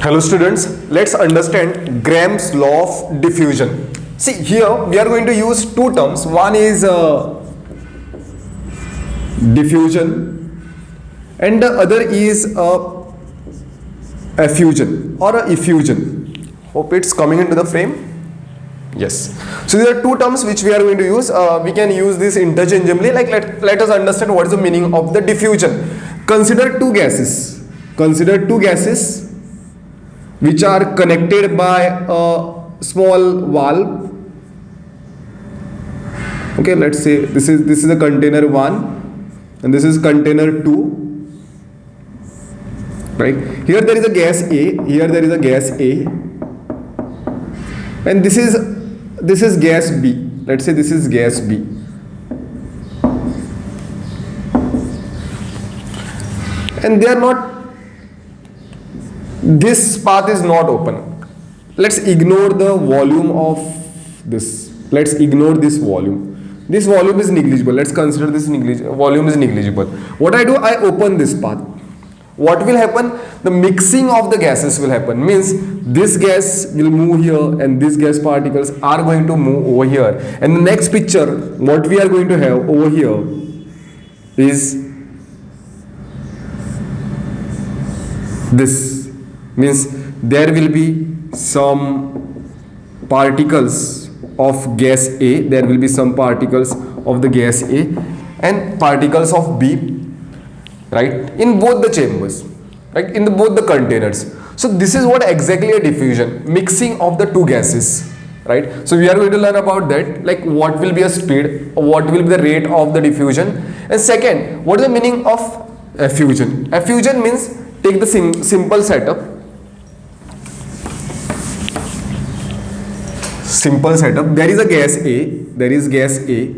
Hello students, let's understand Graham's law of diffusion. See, here we are going to use two terms. One is diffusion and the other is effusion or a effusion. Hope it's coming into the frame. Yes. So there are two terms which we are going to use. We can use this interchangeably. Like let us understand what is the meaning of the diffusion. Consider two gases. Consider two gases which are connected by a small valve. Okay, let's say this is a container 1 and this is container 2. Right? Here there is a gas A, here there is a gas A, and this is gas B. Let's say this is gas B. And they are not, this path is not open. Let's ignore the volume of this. Let's ignore this volume. This volume is negligible. Let's consider this volume is negligible. What I do, I open this path. What will happen? The mixing of the gases will happen. Means this gas will move here and these gas particles are going to move over here. And the next picture, what we are going to have over here is this. Means there will be some particles of gas A, there will be some particles of the gas A and particles of B, right, in both the chambers, right, in both the containers. So this is what exactly a diffusion, mixing of the two gases, right. So we are going to learn about that, like what will be a speed, what will be the rate of the diffusion, and second, what is the meaning of effusion. Effusion means, take the simple setup. Simple setup. There is a gas A. There is gas A.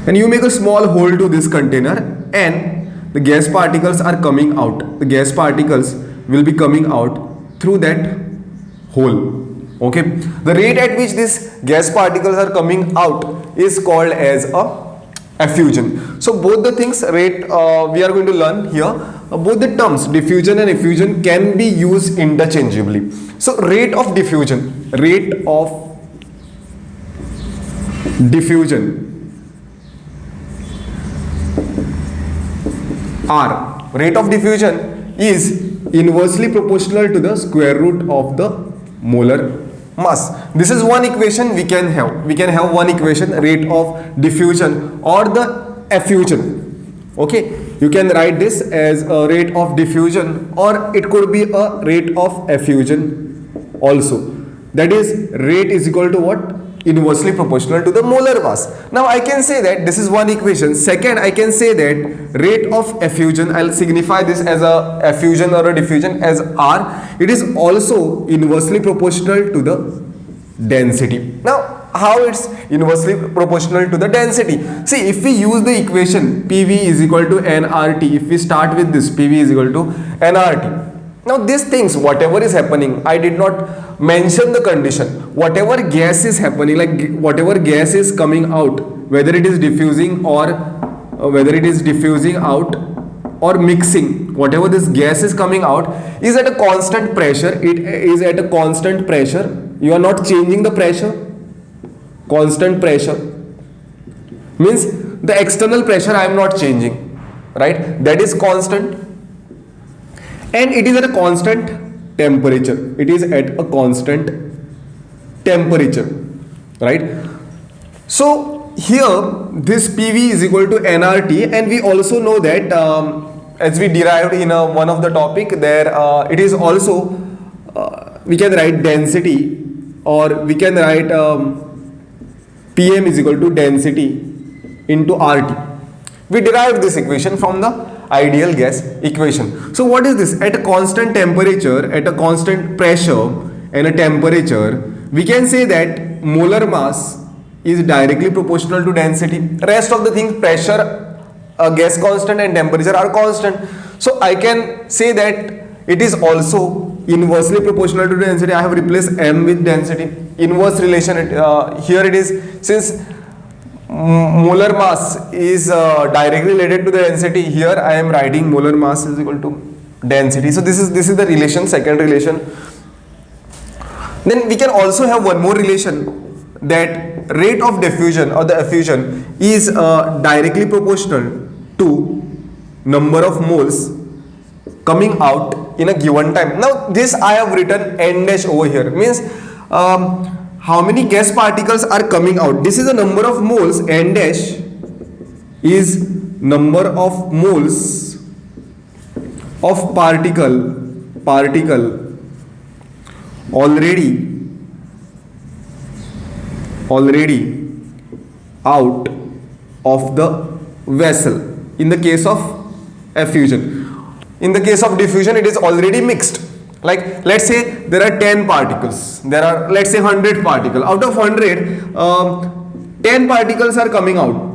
And you make a small hole to this container and the gas particles are coming out. The gas particles will be coming out through that hole. Okay. The rate at which these gas particles are coming out is called as a effusion. So both the things rate we are going to learn here. Both the terms diffusion and effusion can be used interchangeably. So rate of diffusion, R, rate of diffusion is inversely proportional to the square root of the molar mass. This is one equation we can have. We can have one equation, rate of diffusion or the effusion. Okay, you can write this as a rate of diffusion or it could be a rate of effusion also. That is, rate is equal to what? Inversely proportional to the molar mass. Now I can say that this is one equation. Second, I can say that rate of effusion, I'll signify this as a effusion or a diffusion as R. It is also inversely proportional to the density. Now how it's inversely proportional to the density? See, if we use the equation PV is equal to nRT, if we start with this PV is equal to nRT. Now these things, whatever is happening, I did not mention the condition. Whatever gas is happening, like whatever gas is coming out, whether it is diffusing or whether it is diffusing out or mixing, whatever this gas is coming out is at a constant pressure. It is at a constant pressure. You are not changing the pressure. Constant pressure means the external pressure I am not changing, right? That is constant. And it is at a constant temperature. It is at a constant temperature, right? So here this PV is equal to nRT, and we also know that as we derived in one of the topic there, it is also we can write density, or we can write Pm is equal to density into RT. We derived this equation from the ideal gas equation. So what is this? At a constant temperature, at a constant pressure and a temperature, we can say that molar mass is directly proportional to density. Rest of the things, pressure, gas constant and temperature are constant. So I can say that it is also inversely proportional to density. I have replaced M with density. Inverse relation, here it is, since molar mass is directly related to the density. Here I am writing molar mass is equal to density. So this is the relation, second relation. Then we can also have one more relation, that rate of diffusion or the effusion is directly proportional to number of moles coming out in a given time. Now this I have written n dash over here, means how many gas particles are coming out. This is the number of moles. N dash is number of moles of particle already out of the vessel in the case of effusion. In the case of diffusion, it is already mixed. Like let's say there are 10 particles, there are let's say 100 particles. Out of 100, 10 particles are coming out.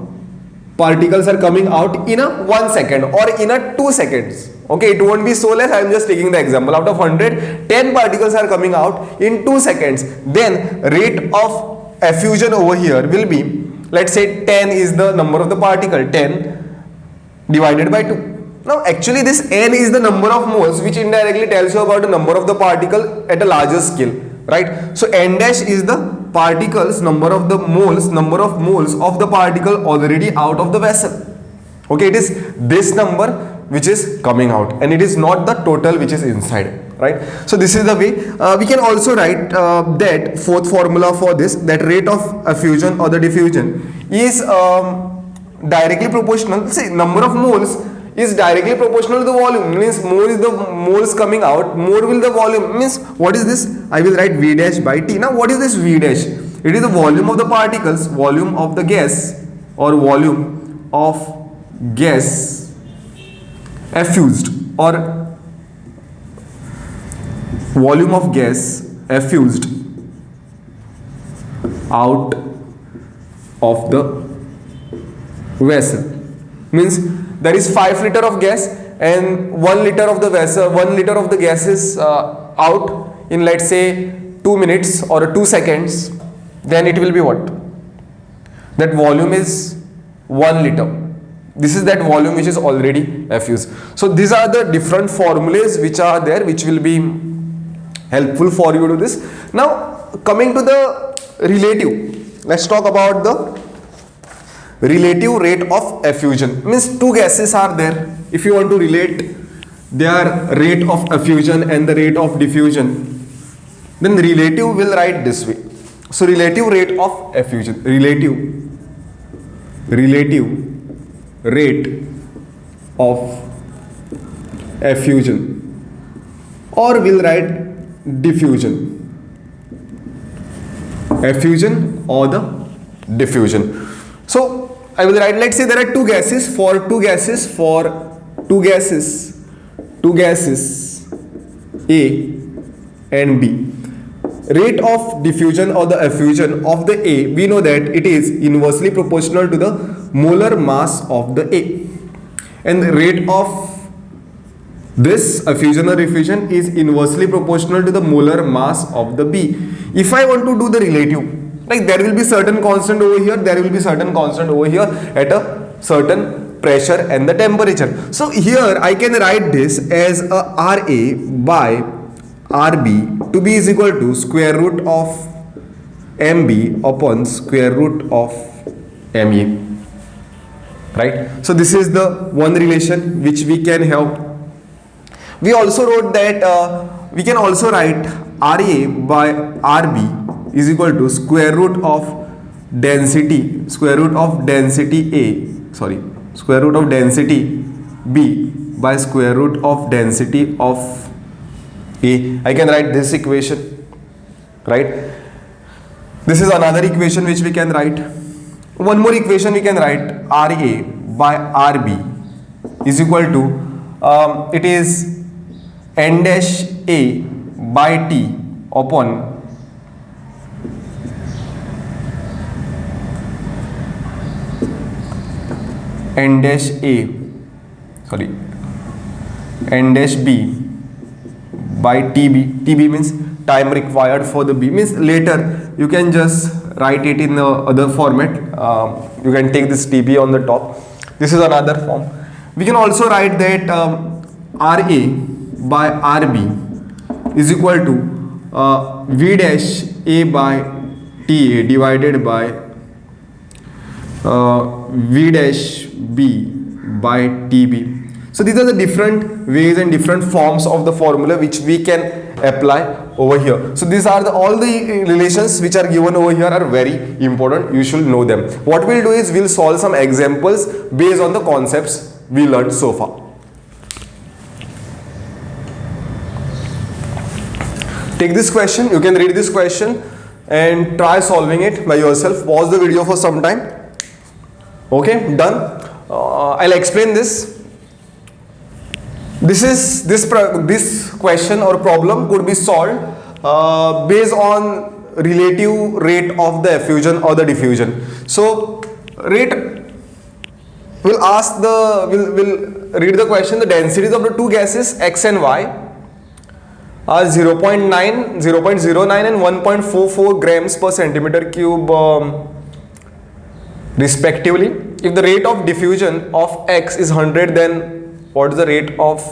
Particles are coming out in a 1 second or in a 2 seconds. Okay, it won't be so less. I am just taking the example. Out of 100, 10 particles are coming out in 2 seconds. Then rate of effusion over here will be, let's say 10 is the number of the particle, 10 divided by 2. Now actually this n is the number of moles, which indirectly tells you about the number of the particle at a larger scale, right? So n dash is the particles, number of moles of the particle already out of the vessel. Okay, it is this number which is coming out, and it is not the total which is inside, right? So this is the way we can also write that fourth formula for this, that rate of effusion or the diffusion is directly proportional. See, number of moles is directly proportional to the volume, means more is the moles coming out, more will the volume, means what is this? I will write V dash by T. Now what is this V dash? It is the volume of the particles, volume of the gas, or volume of gas effused, or volume of gas effused out of the vessel. Means there is 5 liter of gas and 1 liter of the vessel, 1 liter of the gas is out in, let's say, 2 minutes or 2 seconds. Then it will be what? That volume is 1 liter. This is that volume which is already effused. So these are the different formulas which are there, which will be helpful for you to this. Now coming to the relative, let's talk about the relative rate of effusion. Means two gases are there. If you want to relate their rate of effusion and the rate of diffusion, then relative will write this way. So relative rate of effusion, relative rate of effusion, or will write diffusion, effusion or the diffusion. So I will write, let's say there are two gases, A and B. Rate of diffusion or the effusion of the A, we know that it is inversely proportional to the molar mass of the A, and the rate of this effusion or diffusion is inversely proportional to the molar mass of the B. If I want to do the relative, like there will be certain constant over here, there will be certain constant over here at a certain pressure and the temperature. So here I can write this as a RA by RB to be is equal to square root of MB upon square root of MA, right? So this is the one relation which we can have. We also wrote that we can also write RA by RB is equal to square root of density B by square root of density of A. I can write this equation, right? This is another equation which we can write. One more equation we can write, RA by RB is equal to it is N dash A by T upon N dash B by TB. TB means time required for the B, means later you can just write it in the other format. You can take this TB on the top. This is another form. We can also write that RA by RB is equal to V dash A by TA divided by V dash B by TB. So these are the different ways and different forms of the formula which we can apply over here. So these are all the relations which are given over here are very important. You should know them. What we'll do is we'll solve some examples based on the concepts we learned so far. Take this question. You can read this question and try solving it by yourself. Pause the video for some time. Okay, done. I'll explain this. This question or problem could be solved based on relative rate of the effusion or the diffusion. So rate, we'll read the question. The densities of the two gases X and Y are 0.09 and 1.44 grams per centimeter cube respectively. If the rate of diffusion of X is 100, then what is the rate of,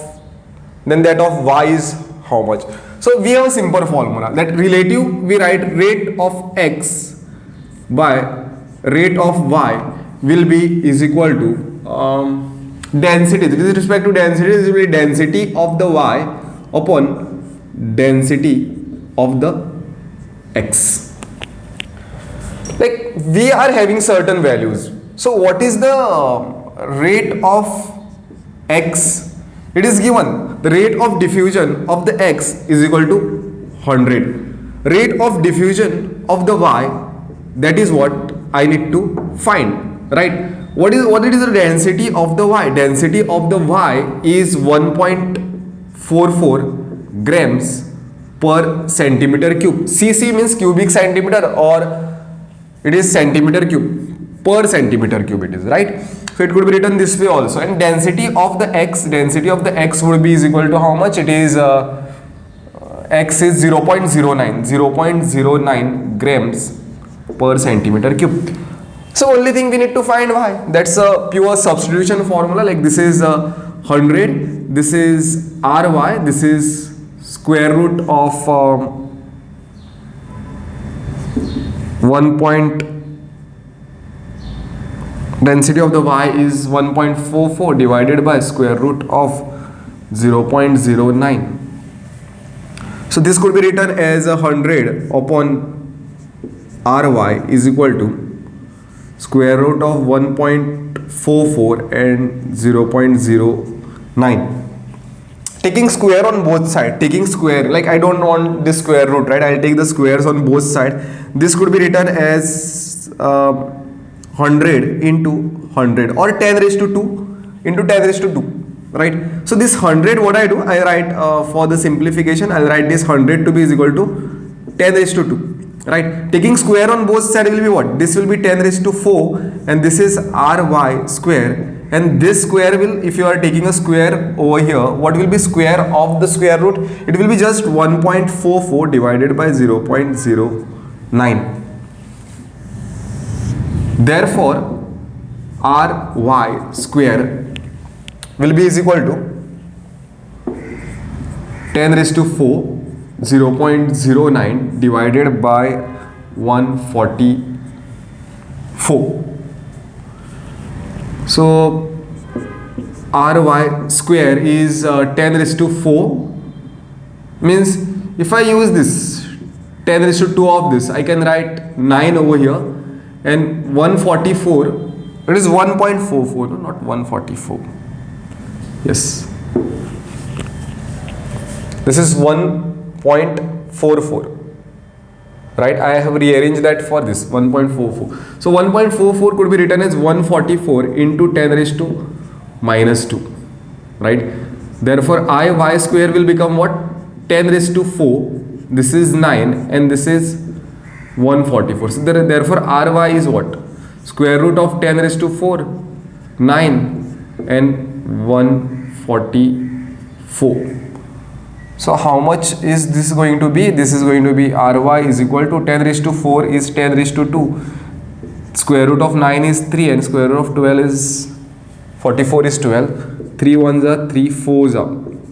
then that of Y is how much? So we have a simple formula that relative, we write rate of X by rate of Y will be is equal to density. With respect to density, this will be density of the Y upon density of the X. Like we are having certain values. So what is the rate of X? It is given the rate of diffusion of the X is equal to 100. Rate of diffusion of the Y, that is what I need to find, right? What is the density of the Y? Density of the Y is 1.44 grams per centimeter cube. CC means cubic centimeter, or it is centimeter cube per centimeter cube, it is, right? So it could be written this way also. And density of the X would be is equal to how much? It is X is 0.09 grams per centimeter cube. So only thing we need to find Y. That's a pure substitution formula. Like this is 100, this is RY, this is square root of 1. Density of the Y is 1.44 divided by square root of 0.09. So this could be written as 100 upon RY is equal to square root of 1.44 and 0.09. Taking square on both sides, taking square, like I don't want this square root, right? I'll take the squares on both sides. This could be written as 100 into 100 or 10 raised to 2 into 10 raised to 2, right? So this 100, what I do, I write for the simplification, I'll write this 100 to be is equal to 10 raised to 2, right? Taking square on both sides will be what? This will be 10 raised to 4 and this is RY square, and this square will, if you are taking a square over here, what will be square of the square root? It will be just 1.44 divided by 0.09. Therefore, RY square will be is equal to 10 raised to 4, 0.09 divided by 144. So, RY square is 10 raised to 4, means if I use this 10 raised to 2 of this, I can write 9 over here, and 144, it is 1.44, no, not 144. Yes. This is 1.44. Right? I have rearranged that for this 1.44. So 1.44 could be written as 144 into 10 raised to minus 2. Right? Therefore, IY square will become what? 10 raised to 4. This is 9 and this is 144. So therefore RY is what? Square root of 10 raised to 4, 9 and 144. So how much is this going to be? This is going to be Ry is equal to 10 raised to 4 is 10 raised to 2. Square root of 9 is 3 and square root of 12 is 44 is 12. 3 ones are 3 fours are.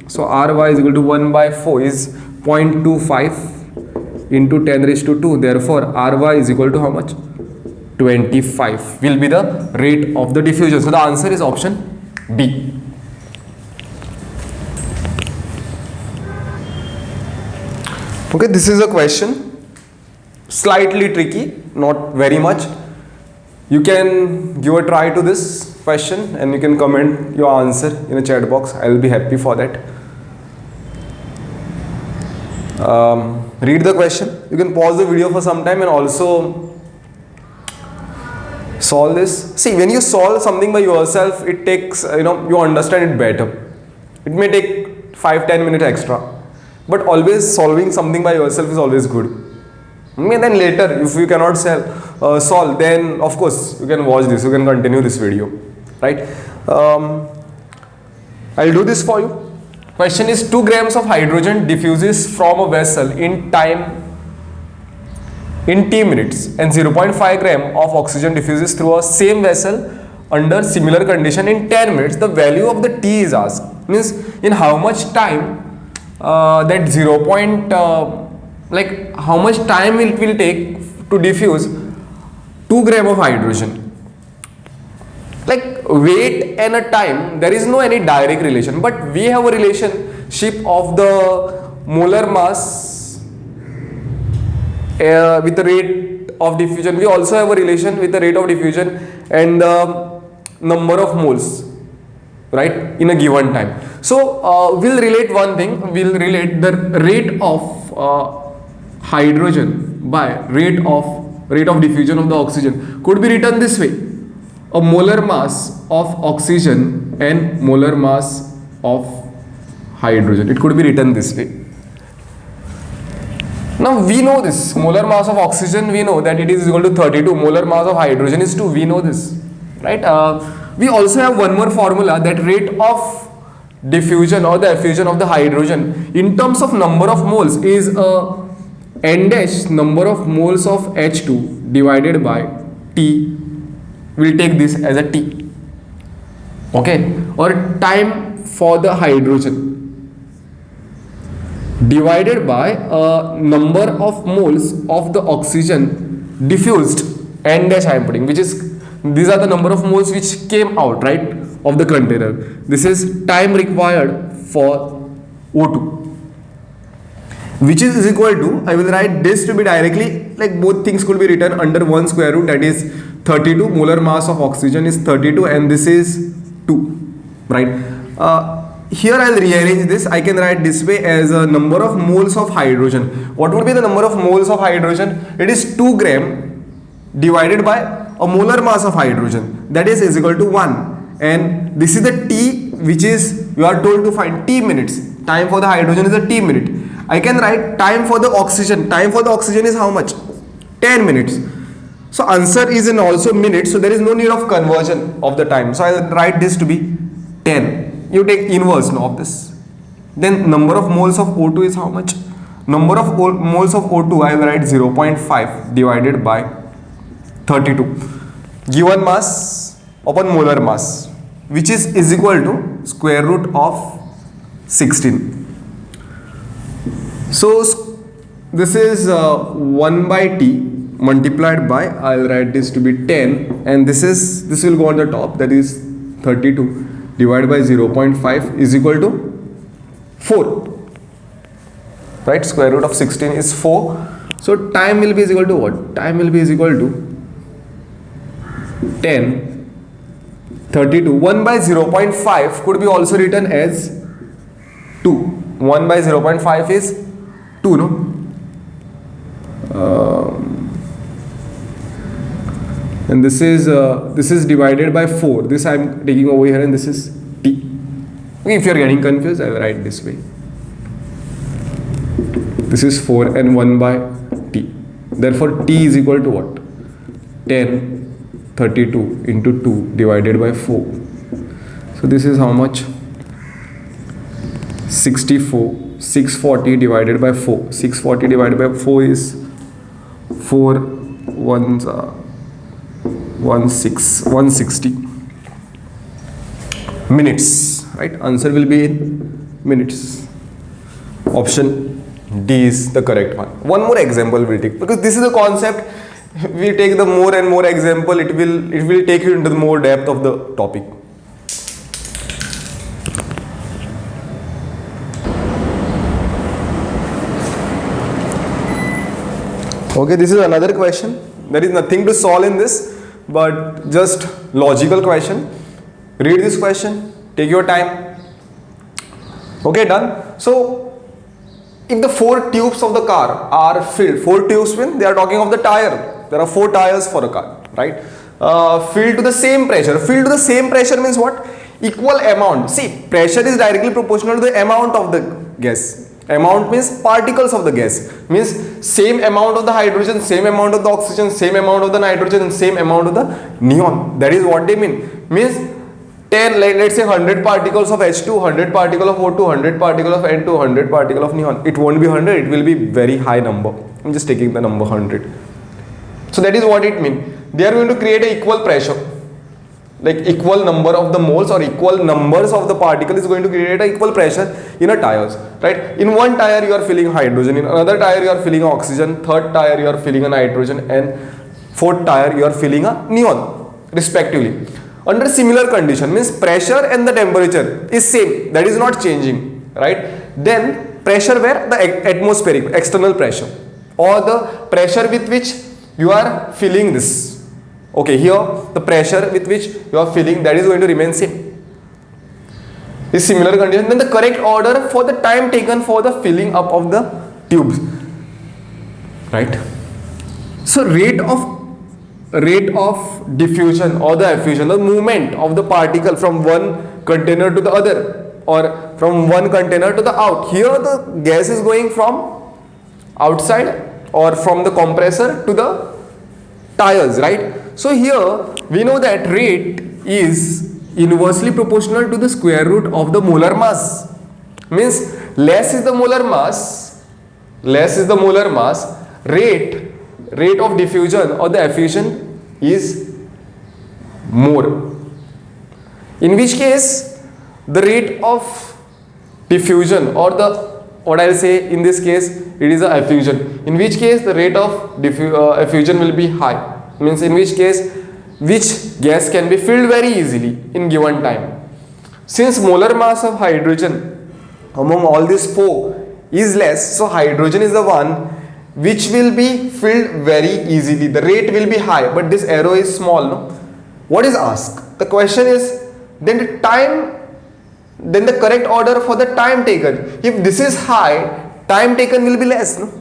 So Ry is equal to 1 by 4 is 0.25 into 10 raised to 2. Therefore Ry is equal to how much? 25 will be the rate of the diffusion. So the answer is option B. Okay, this is a question, slightly tricky, not very much. You can give a try to this question and you can comment your answer in a chat box. I will be happy for that. Read the question. You can pause the video for some time and also solve this. See, when you solve something by yourself, it takes, you understand it better. It may take 5-10 minutes extra. But always solving something by yourself is always good. And then later, if you cannot solve, then of course you can watch this, you can continue this video, right? I'll do this for you. Question is 2 grams of hydrogen diffuses from a vessel in t minutes and 0.5 gram of oxygen diffuses through a same vessel under similar condition in 10 minutes. The value of the T is asked. Means in how much time that how much time it will take to diffuse 2 gram of hydrogen. Like weight and a time, there is no any direct relation, but we have a relationship of the molar mass with the rate of diffusion. We also have a relation with the rate of diffusion and the number of moles, right, in a given time. So we'll relate one thing, we'll relate the rate of hydrogen by rate of diffusion of the oxygen. Could be written this way: a molar mass of oxygen and molar mass of hydrogen. It could be written this way. Now we know this molar mass of oxygen, we know that it is equal to 32. Molar mass of hydrogen is 2. We know this, right? We also have one more formula, that rate of diffusion or the effusion of the hydrogen in terms of number of moles is n dash number of moles of H2 divided by T. We'll take this as a T, okay, or time for the hydrogen divided by number of moles of the oxygen diffused, n dash I am putting, which is, these are the number of moles which came out, right, of the container. This is time required for O2, which is equal to, I will write this to be directly, like both things could be written under 1 square root, that is 32. Molar mass of oxygen is 32 and this is 2, right? Here I will rearrange this. I can write this way as a number of moles of hydrogen. What would be the number of moles of hydrogen? It is 2 gram divided by a molar mass of hydrogen, that is equal to 1. And this is the T, which is, you are told to find T minutes. Time for the hydrogen is a T minute. I can write time for the oxygen. Time for the oxygen is how much? 10 minutes. So answer is in also minutes. So there is no need of conversion of the time. So I will write this to be 10. You take inverse now of this. Then number of moles of O2 is how much? Number of moles of O2, I will write 0.5 divided by 32. Given mass upon molar mass, which is equal to square root of 16. So this is 1 by T multiplied by, I will write this to be 10, and this will go on the top, that is 32 divided by 0.5 is equal to 4, right? Square root of 16 is 4. So time will be equal to what? Time will be equal to 10, 32. 1 by 0.5 could be also written as 2. 1 by 0.5 is 2, no? And this is divided by 4. This I am taking over here, and this is T. Okay, if you are getting confused, I will write this way. This is 4 and 1 by T. Therefore, T is equal to what? 10, 32 into 2 divided by 4. So this is how much? 64. 640 divided by 4. 640 divided by 4 is 4 ones 160 minutes, right? Answer will be in minutes. Option D is the correct one. One more example we'll take, because this is the concept. We take the more and more example, it will take you into the more depth of the topic. Okay, this is another question. There is nothing to solve in this, but just logical question. Read this question, take your time. Okay, done. So, if the 4 tubes of the car are filled, 4 tubes mean they are talking of the tire. There are 4 tires for a car, right? Filled to the same pressure. Filled to the same pressure means what? Equal amount. See, pressure is directly proportional to the amount of the gas. Amount means particles of the gas. Means same amount of the hydrogen, same amount of the oxygen, same amount of the nitrogen, and same amount of the neon. That is what they mean. Means 10, let's say 100 particles of H2, 100 particle of O2, 100 particle of N2, 100 particle of neon. It won't be 100, it will be very high number. I'm just taking the number 100. So that is what it means. They are going to create an equal pressure. Like equal number of the moles or equal numbers of the particle is going to create an equal pressure in a tires, right? In one tire you are filling hydrogen, in another tire you are filling oxygen, third tire you are filling a nitrogen, and fourth tire you are filling a neon, respectively. Under similar condition, means pressure and the temperature is same, that is not changing, right? Then pressure where? The atmospheric, external pressure, or the pressure with which you are filling this. Okay, here the pressure with which you are filling, that is going to remain same. Is similar condition. Then the correct order for the time taken for the filling up of the tubes, right? So rate of diffusion or the effusion, the movement of the particle from one container to the other, or from one container to the out. Here the gas is going from outside or from the compressor to the tires, right? So here we know that rate is inversely proportional to the square root of the molar mass. Means less is the molar mass, rate of diffusion or the effusion is more. In which case the rate of diffusion, or the, what I'll say in this case, it is a effusion. In which case the rate of effusion will be high. Means in which case which gas can be filled very easily in given time. Since molar mass of hydrogen among all these 4 is less, so hydrogen is the one which will be filled very easily. The rate will be high, but this arrow is small, no? What is asked? The question is, then the correct order for the time taken. If this is high, time taken will be less, no?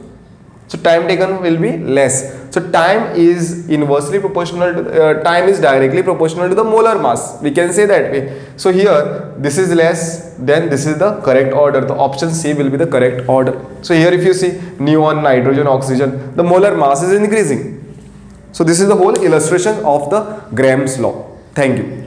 So time taken will be less. So time is inversely proportional to time is directly proportional to the molar mass. We can say that way. So here this is less, then this is the correct order. The option C will be the correct order. So here if you see neon, nitrogen, oxygen, the molar mass is increasing. So this is the whole illustration of the Graham's law. Thank you.